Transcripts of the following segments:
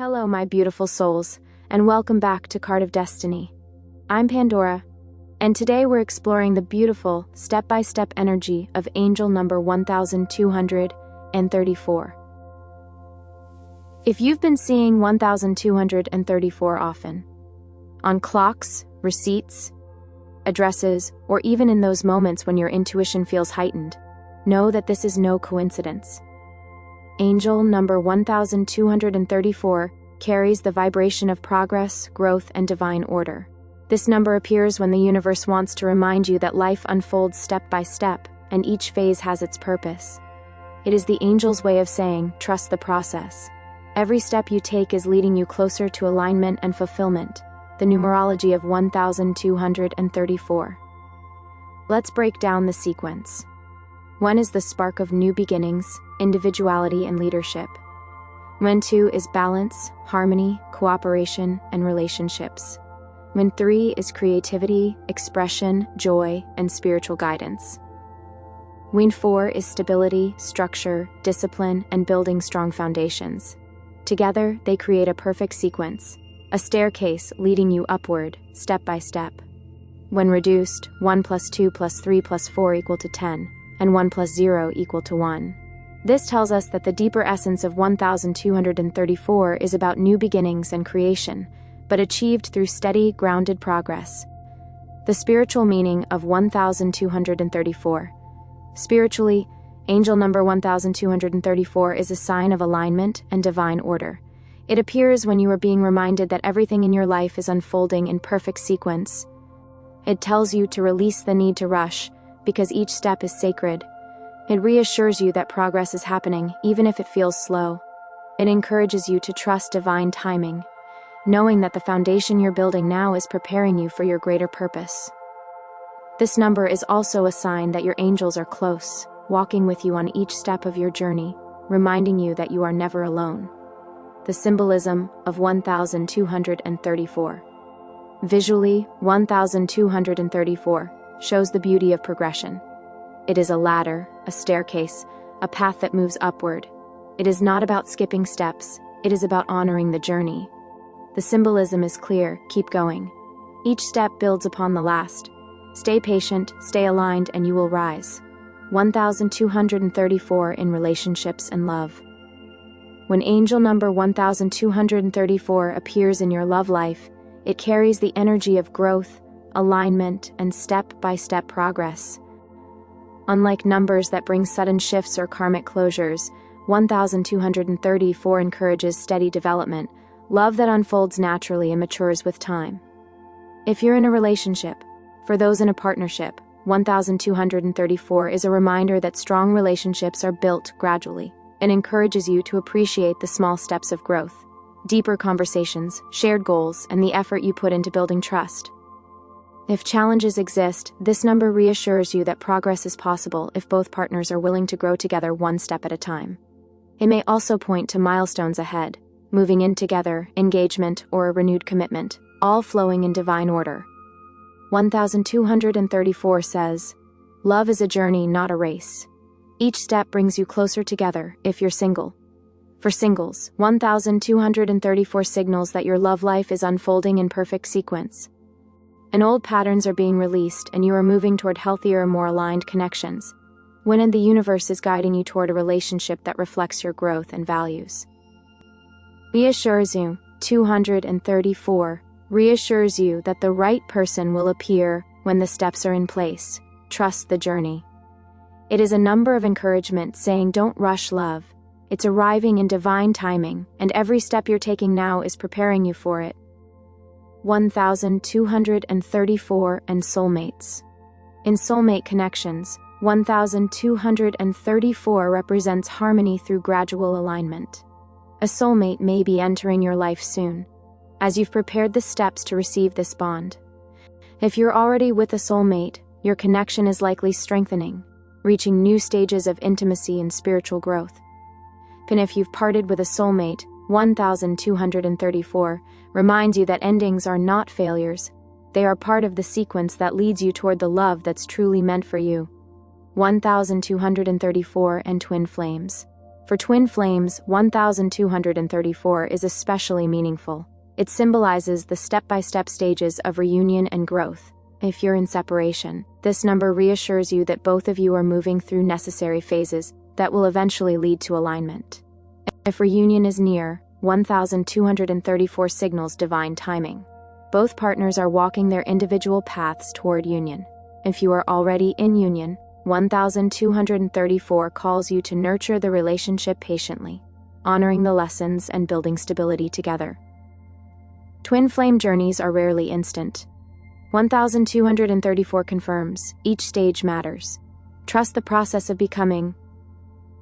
Hello, my beautiful souls, and welcome back to Card of Destiny. I'm Pandora, and today we're exploring the beautiful, step-by-step energy of angel number 1234. If you've been seeing 1234 often, on clocks, receipts, addresses, or even in those moments when your intuition feels heightened, know that this is no coincidence. Angel number 1234 carries the vibration of progress, growth, and divine order. This number appears when the universe wants to remind you that life unfolds step by step, and each phase has its purpose. It is the angel's way of saying, trust the process. Every step you take is leading you closer to alignment and fulfillment, the numerology of 1234. Let's break down the sequence. 1 is the spark of new beginnings, individuality, and leadership. When 2 is balance, harmony, cooperation, and relationships. When 3 is creativity, expression, joy, and spiritual guidance. When 4 is stability, structure, discipline, and building strong foundations. Together, they create a perfect sequence, a staircase leading you upward, step by step. When reduced, 1 plus 2 plus 3 plus 4 equal to 10, and 1 plus 0 equal to 1. This tells us that the deeper essence of 1234 is about new beginnings and creation, but achieved through steady, grounded progress. The spiritual meaning of 1234. Spiritually, angel number 1234 is a sign of alignment and divine order. It appears when you are being reminded that everything in your life is unfolding in perfect sequence. It tells you to release the need to rush, because each step is sacred. It reassures you that progress is happening, even if it feels slow. It encourages you to trust divine timing, knowing that the foundation you're building now is preparing you for your greater purpose. This number is also a sign that your angels are close, walking with you on each step of your journey, reminding you that you are never alone. The symbolism of 1234. Visually, 1234 shows the beauty of progression. It is a ladder, a staircase, a path that moves upward. It is not about skipping steps, it is about honoring the journey. The symbolism is clear, keep going. Each step builds upon the last. Stay patient, stay aligned, and you will rise. 1234 in relationships and love. When angel number 1234 appears in your love life, it carries the energy of growth, alignment, and step-by-step progress. Unlike numbers that bring sudden shifts or karmic closures, 1234 encourages steady development, love that unfolds naturally and matures with time. If you're in a relationship, for those in a partnership, 1234 is a reminder that strong relationships are built gradually and encourages you to appreciate the small steps of growth, deeper conversations, shared goals, and the effort you put into building trust. If challenges exist, this number reassures you that progress is possible if both partners are willing to grow together one step at a time. It may also point to milestones ahead, moving in together, engagement, or a renewed commitment, all flowing in divine order. 1234 says, love is a journey, not a race. Each step brings you closer together if you're single. For singles, 1234 signals that your love life is unfolding in perfect sequence. And old patterns are being released, and you are moving toward healthier and more aligned connections. When the universe is guiding you toward a relationship that reflects your growth and values. Reassures you, 234, reassures you that the right person will appear when the steps are in place. Trust the journey. It is a number of encouragement saying don't rush love. It's arriving in divine timing, and every step you're taking now is preparing you for it. 1234 and soulmates. In soulmate connections, 1234 represents harmony through gradual alignment. A soulmate may be entering your life soon, as you've prepared the steps to receive this bond. If you're already with a soulmate, your connection is likely strengthening, reaching new stages of intimacy and spiritual growth. And if you've parted with a soulmate, 1234 reminds you that endings are not failures. They are part of the sequence that leads you toward the love that's truly meant for you. 1234 and twin flames. For twin flames, 1234 is especially meaningful. It symbolizes the step-by-step stages of reunion and growth. If you're in separation, this number reassures you that both of you are moving through necessary phases that will eventually lead to alignment. If reunion is near, 1234 signals divine timing. Both partners are walking their individual paths toward union. If you are already in union, 1234 calls you to nurture the relationship patiently, honoring the lessons and building stability together. Twin flame journeys are rarely instant. 1234 confirms each stage matters. Trust the process of becoming.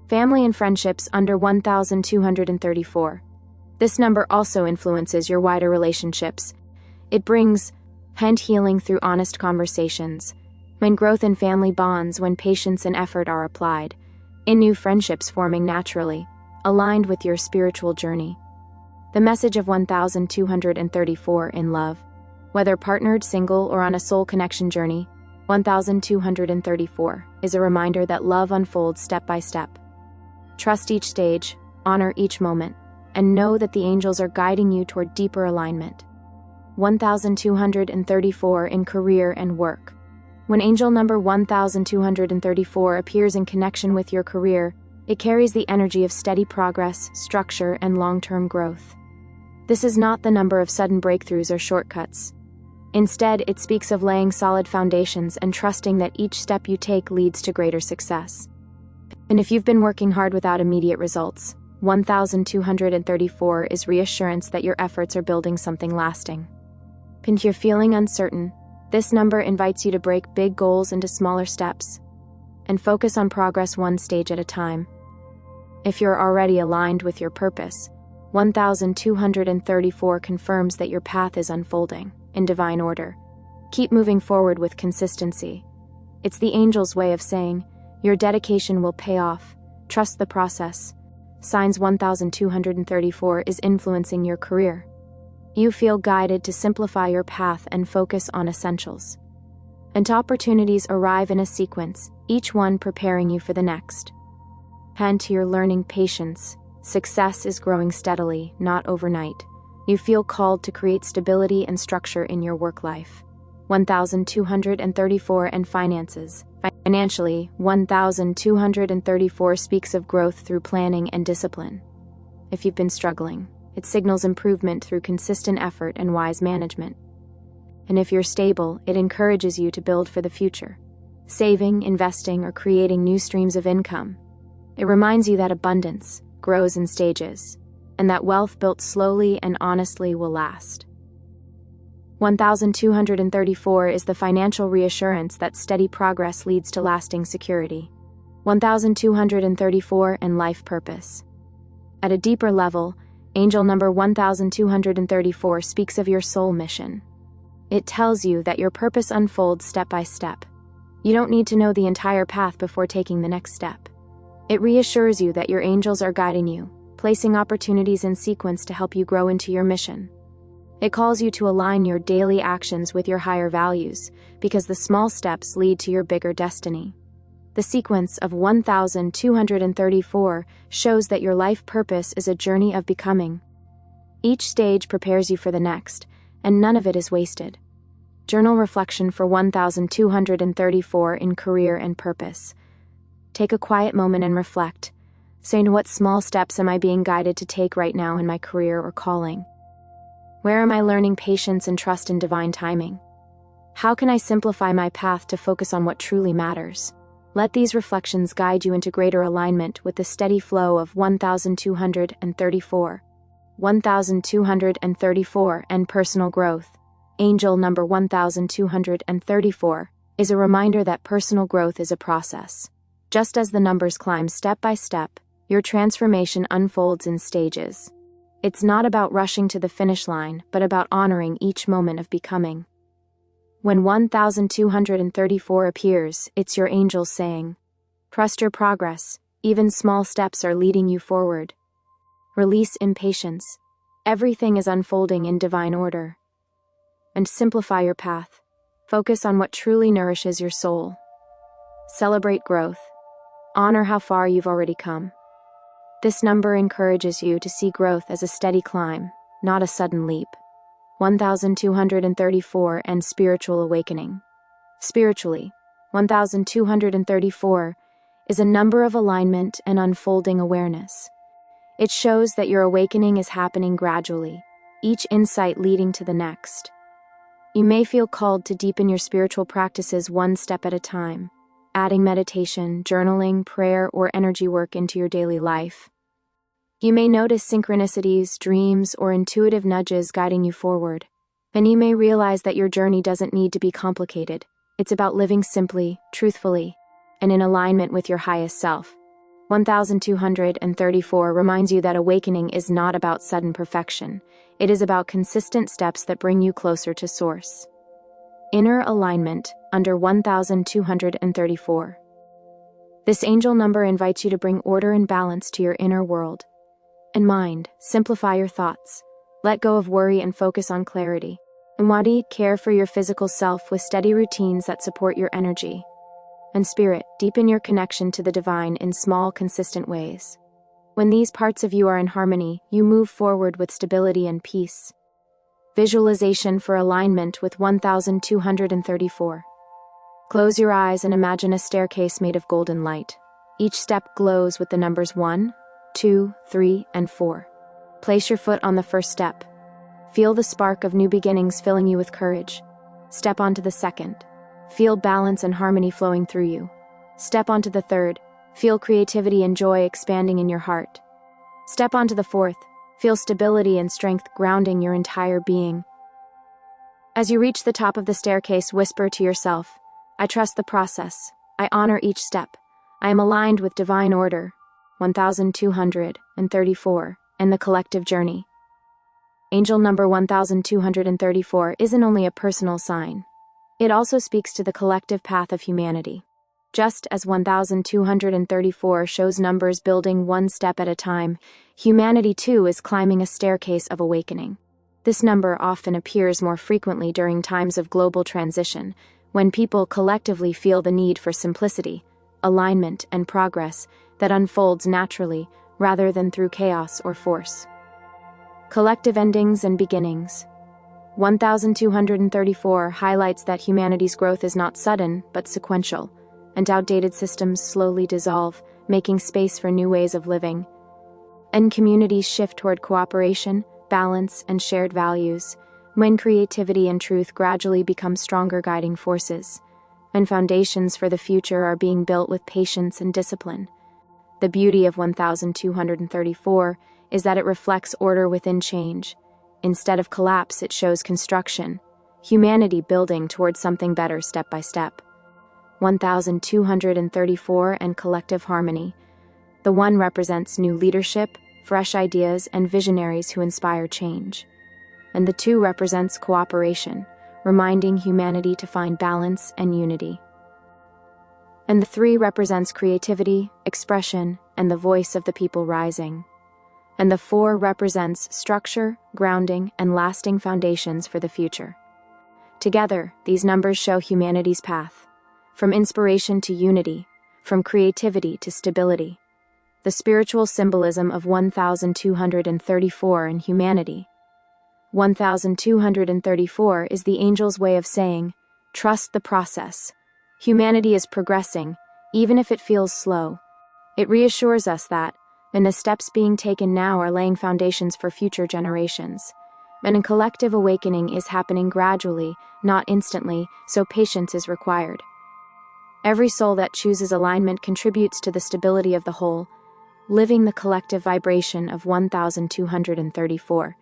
Family and friendships under 1234. This number also influences your wider relationships. It brings healing through honest conversations, when growth in family bonds, when patience and effort are applied, in new friendships forming naturally, aligned with your spiritual journey. The message of 1234 in love. Whether partnered, single, or on a soul connection journey, 1234 is a reminder that love unfolds step by step. Trust each stage, honor each moment, and know that the angels are guiding you toward deeper alignment. 1234 in career and work. When angel number 1234 appears in connection with your career, it carries the energy of steady progress, structure, and long-term growth. This is not the number of sudden breakthroughs or shortcuts. Instead, it speaks of laying solid foundations and trusting that each step you take leads to greater success. And if you've been working hard without immediate results, 1234 is reassurance that your efforts are building something lasting. If you're feeling uncertain, this number invites you to break big goals into smaller steps and focus on progress one stage at a time. If you're already aligned with your purpose, 1234 confirms that your path is unfolding in divine order. Keep moving forward with consistency. It's the angel's way of saying, your dedication will pay off. Trust the process. Signs 1234 is influencing your career. You feel guided to simplify your path and focus on essentials. And opportunities arrive in a sequence, each one preparing you for the next. Hence, you're learning patience. Success is growing steadily, not overnight. You feel called to create stability and structure in your work life. 1234 and finances. Financially, 1234 speaks of growth through planning and discipline. If you've been struggling, it signals improvement through consistent effort and wise management. And if you're stable, it encourages you to build for the future, saving, investing, or creating new streams of income. It reminds you that abundance grows in stages, and that wealth built slowly and honestly will last. 1234 is the financial reassurance that steady progress leads to lasting security. 1234 and life purpose. At a deeper level, angel number 1234 speaks of your soul mission. It tells you that your purpose unfolds step by step. You don't need to know the entire path before taking the next step. It reassures you that your angels are guiding you, placing opportunities in sequence to help you grow into your mission. It calls you to align your daily actions with your higher values, because the small steps lead to your bigger destiny. The sequence of 1234 shows that your life purpose is a journey of becoming. Each stage prepares you for the next, and none of it is wasted. Journal reflection for 1234 in career and purpose. Take a quiet moment and reflect, saying, what small steps am I being guided to take right now in my career or calling? Where am I learning patience and trust in divine timing? How can I simplify my path to focus on what truly matters? Let these reflections guide you into greater alignment with the steady flow of 1234. 1234 and personal growth. Angel number 1234 is a reminder that personal growth is a process. Just as the numbers climb step by step, your transformation unfolds in stages. It's not about rushing to the finish line, but about honoring each moment of becoming. When 1234 appears, it's your angels saying, trust your progress, even small steps are leading you forward. Release impatience. Everything is unfolding in divine order. And simplify your path. Focus on what truly nourishes your soul. Celebrate growth. Honor how far you've already come. This number encourages you to see growth as a steady climb, not a sudden leap. 1234 and spiritual awakening. Spiritually, 1234 is a number of alignment and unfolding awareness. It shows that your awakening is happening gradually, each insight leading to the next. You may feel called to deepen your spiritual practices one step at a time, adding meditation, journaling, prayer, or energy work into your daily life. You may notice synchronicities, dreams, or intuitive nudges guiding you forward. And you may realize that your journey doesn't need to be complicated. It's about living simply, truthfully, and in alignment with your highest self. 1234 reminds you that awakening is not about sudden perfection. It is about consistent steps that bring you closer to Source. Inner alignment under 1234. This angel number invites you to bring order and balance to your inner world and mind. Simplify your thoughts. Let go of worry and focus on clarity. And care for your physical self with steady routines that support your energy. And spirit, deepen your connection to the divine in small, consistent ways. When these parts of you are in harmony, you move forward with stability and peace. Visualization for alignment with 1234. Close your eyes and imagine a staircase made of golden light. Each step glows with the numbers 1, 2, 3, and 4. Place your foot on the first step. Feel the spark of new beginnings filling you with courage. Step onto the second. Feel balance and harmony flowing through you. Step onto the third. Feel creativity and joy expanding in your heart. Step onto the fourth. Feel stability and strength grounding your entire being. As you reach the top of the staircase, whisper to yourself, I trust the process. I honor each step. I am aligned with divine order. 1234 and the collective journey. Angel number 1234 isn't only a personal sign. It also speaks to the collective path of humanity. Just as 1234 shows numbers building one step at a time, humanity too is climbing a staircase of awakening. This number often appears more frequently during times of global transition, when people collectively feel the need for simplicity, alignment, and progress that unfolds naturally rather than through chaos or force. Collective endings and beginnings. 1234 highlights that humanity's growth is not sudden, but sequential, and outdated systems slowly dissolve, making space for new ways of living. And communities shift toward cooperation, balance, and shared values, when creativity and truth gradually become stronger guiding forces, and foundations for the future are being built with patience and discipline. The beauty of 1234 is that it reflects order within change. Instead of collapse, it shows construction, humanity building towards something better step by step. 1234 and collective harmony. The 1 represents new leadership, fresh ideas, and visionaries who inspire change. And the 2 represents cooperation, reminding humanity to find balance and unity. And the 3 represents creativity, expression, and the voice of the people rising. And the 4 represents structure, grounding, and lasting foundations for the future. Together, these numbers show humanity's path, from inspiration to unity, from creativity to stability. The spiritual symbolism of 1234 in humanity. 1234 is the angel's way of saying, trust the process. Humanity is progressing, even if it feels slow. It reassures us that, and the steps being taken now are laying foundations for future generations. And a collective awakening is happening gradually, not instantly, so patience is required. Every soul that chooses alignment contributes to the stability of the whole, living the collective vibration of 1234.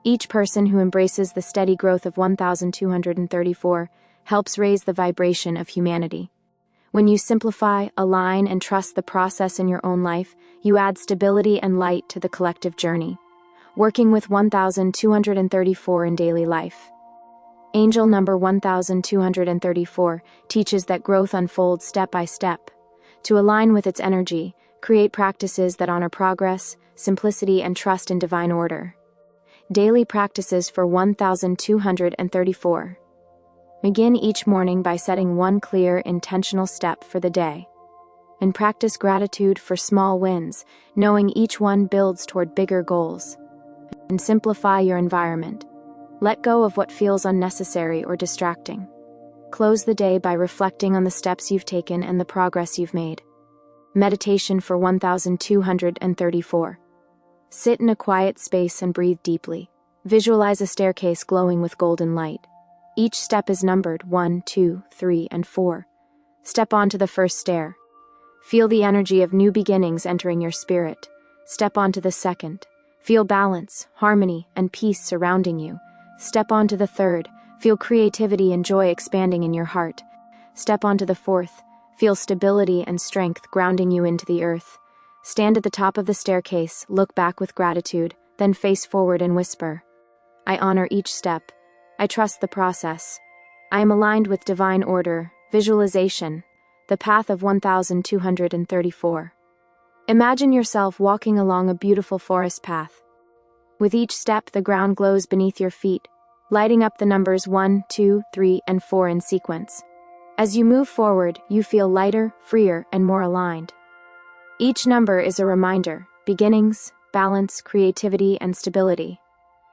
Each person who embraces the steady growth of 1234 helps raise the vibration of humanity. When you simplify, align, and trust the process in your own life, you add stability and light to the collective journey. Working with 1234 in daily life. Angel number 1234 teaches that growth unfolds step by step. To align with its energy, create practices that honor progress, simplicity, and trust in divine order. Daily practices for 1234. Begin each morning by setting one clear, intentional step for the day. and practice gratitude for small wins, knowing each one builds toward bigger goals. And simplify your environment. Let go of what feels unnecessary or distracting. Close the day by reflecting on the steps you've taken and the progress you've made. Meditation for 1234. Sit in a quiet space and breathe deeply. Visualize a staircase glowing with golden light. Each step is numbered 1, 2, 3, and 4. Step onto the first stair. Feel the energy of new beginnings entering your spirit. Step onto the second. Feel balance, harmony, and peace surrounding you. Step onto the third. Feel creativity and joy expanding in your heart. Step onto the fourth. Feel stability and strength grounding you into the earth. Stand at the top of the staircase, look back with gratitude, then face forward and whisper, "I honor each step. I trust the process. I am aligned with divine order." Visualization. The path of 1234. Imagine yourself walking along a beautiful forest path. With each step, the ground glows beneath your feet, lighting up the numbers 1, 2, 3, and 4 in sequence. As you move forward, you feel lighter, freer, and more aligned. Each number is a reminder: beginnings, balance, creativity, and stability.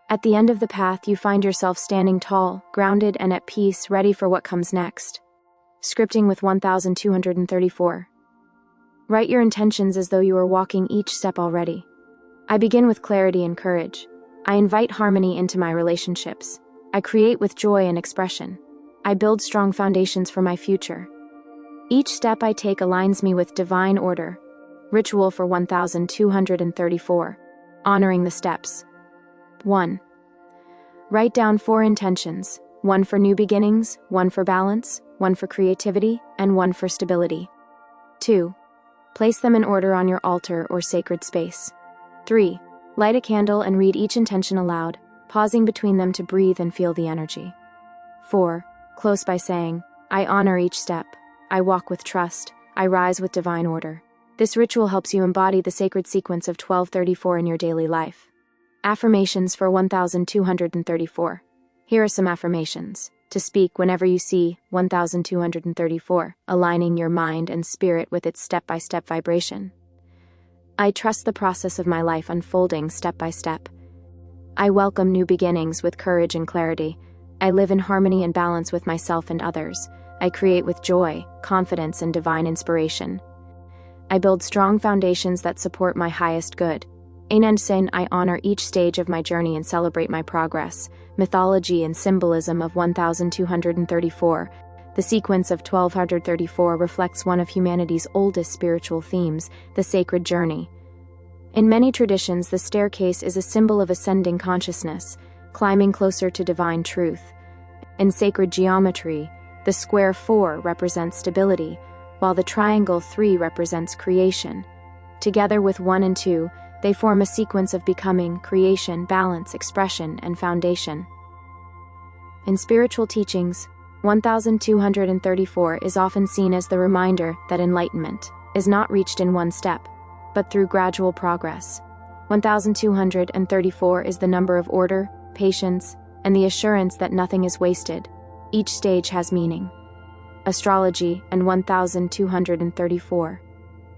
At the end of the path, you find yourself standing tall, grounded, and at peace, ready for what comes next. Scripting with 1234. Write your intentions as though you are walking each step already. I begin with clarity and courage. I invite harmony into my relationships. I create with joy and expression. I build strong foundations for my future. Each step I take aligns me with divine order. Ritual for 1234. Honoring the steps. 1. Write down 4 intentions. 1 for new beginnings, 1 for balance, 1 for creativity, and 1 for stability. 2. Place them in order on your altar or sacred space. 3. Light a candle and read each intention aloud, pausing between them to breathe and feel the energy. 4. Close by saying, "I honor each step. I walk with trust. I rise with divine order." This ritual helps you embody the sacred sequence of 1234 in your daily life. Affirmations for 1234. Here are some affirmations to speak whenever you see 1234, aligning your mind and spirit with its step-by-step vibration. I trust the process of my life unfolding step by step. I welcome new beginnings with courage and clarity. I live in harmony and balance with myself and others. I create with joy, confidence, and divine inspiration. I build strong foundations that support my highest good. Angelsen, I honor each stage of my journey and celebrate my progress. Mythology and symbolism of 1234. The sequence of 1234 reflects one of humanity's oldest spiritual themes, the sacred journey. In many traditions, the staircase is a symbol of ascending consciousness, climbing closer to divine truth. In sacred geometry, the square 4 represents stability, while the triangle 3 represents creation. Together with 1 and 2, they form a sequence of becoming, creation, balance, expression, and foundation. In spiritual teachings, 1234 is often seen as the reminder that enlightenment is not reached in one step, but through gradual progress. 1234 is the number of order, patience, and the assurance that nothing is wasted. Each stage has meaning. Astrology and 1234.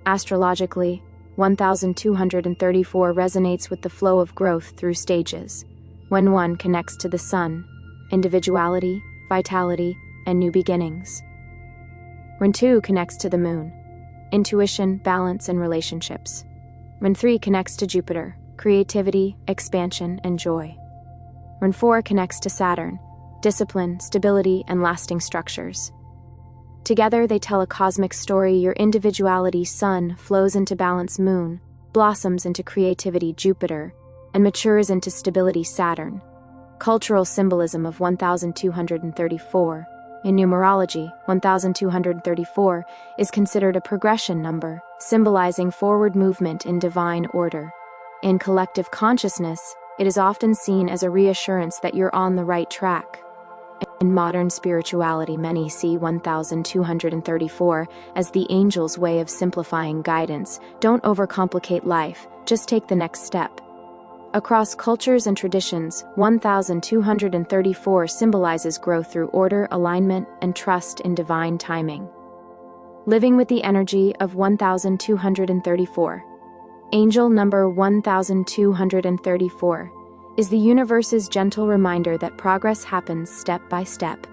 Astrologically, 1234 resonates with the flow of growth through stages. When 1 connects to the sun, individuality, vitality, and new beginnings. When 2 connects to the moon, intuition, balance, and relationships. When 3 connects to Jupiter, creativity, expansion, and joy. When 4 connects to Saturn, discipline, stability, and lasting structures. Together they tell a cosmic story. Your individuality, sun, flows into balance, moon, blossoms into creativity, Jupiter, and matures into stability, Saturn. Cultural symbolism of 1234. In numerology, 1234 is considered a progression number, symbolizing forward movement in divine order. In collective consciousness, it is often seen as a reassurance that you're on the right track. In modern spirituality, many see 1234 as the angel's way of simplifying guidance. Don't overcomplicate life, just take the next step. Across cultures and traditions, 1234 symbolizes growth through order, alignment, and trust in divine timing. Living with the energy of 1234. Angel number 1234 is the universe's gentle reminder that progress happens step by step.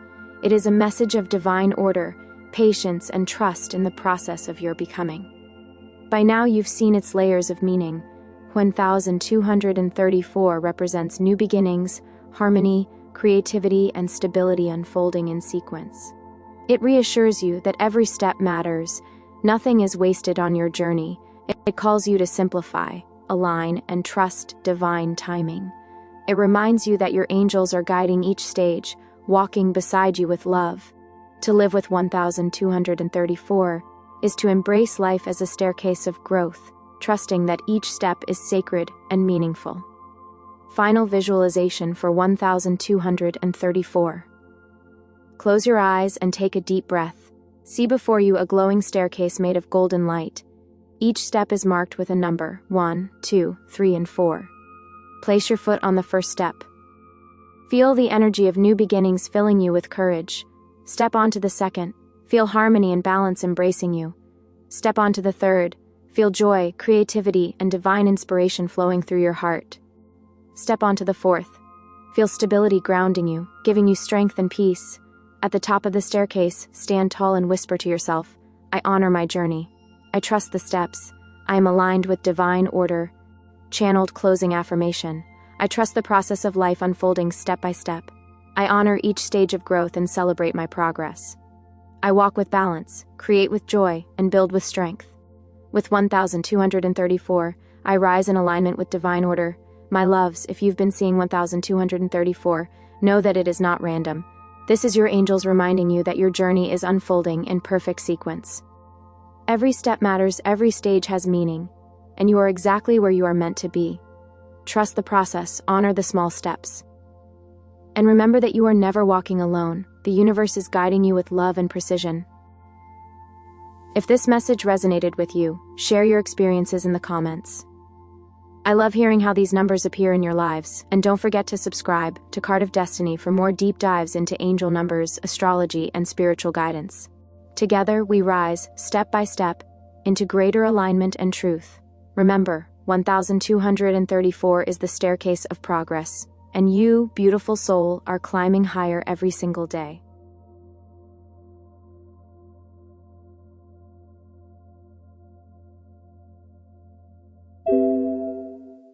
It is a message of divine order, patience, and trust in the process of your becoming. By now you've seen its layers of meaning. 1234 represents new beginnings, harmony, creativity, and stability unfolding in sequence. It reassures you that every step matters, nothing is wasted on your journey. It calls you to simplify, align, and trust divine timing. It reminds you that your angels are guiding each stage, walking beside you with love. To live with 1234 is to embrace life as a staircase of growth, trusting that each step is sacred and meaningful. Final visualization for 1234. Close your eyes and take a deep breath. See before you a glowing staircase made of golden light. Each step is marked with a number, 1, 2, 3, and 4. Place your foot on the first step. Feel the energy of new beginnings filling you with courage. Step onto the second. Feel harmony and balance embracing you. Step onto the third. Feel joy, creativity, and divine inspiration flowing through your heart. Step onto the fourth. Feel stability grounding you, giving you strength and peace. At the top of the staircase, stand tall and whisper to yourself, I honor my journey. I trust the steps. I am aligned with divine order. Channeled closing affirmation. I trust the process of life unfolding step by step. I honor each stage of growth and celebrate my progress. I walk with balance, create with joy, and build with strength. With 1234, I rise in alignment with divine order. My loves, if you've been seeing 1234, know that it is not random. This is your angels reminding you that your journey is unfolding in perfect sequence. Every step matters, every stage has meaning, and you are exactly where you are meant to be. Trust the process, honor the small steps. And remember that you are never walking alone. The universe is guiding you with love and precision. If this message resonated with you, share your experiences in the comments. I love hearing how these numbers appear in your lives, and don't forget to subscribe to Card of Destiny for more deep dives into angel numbers, astrology, and spiritual guidance. Together, we rise, step by step, into greater alignment and truth. Remember, 1234 is the staircase of progress, and you, beautiful soul, are climbing higher every single day.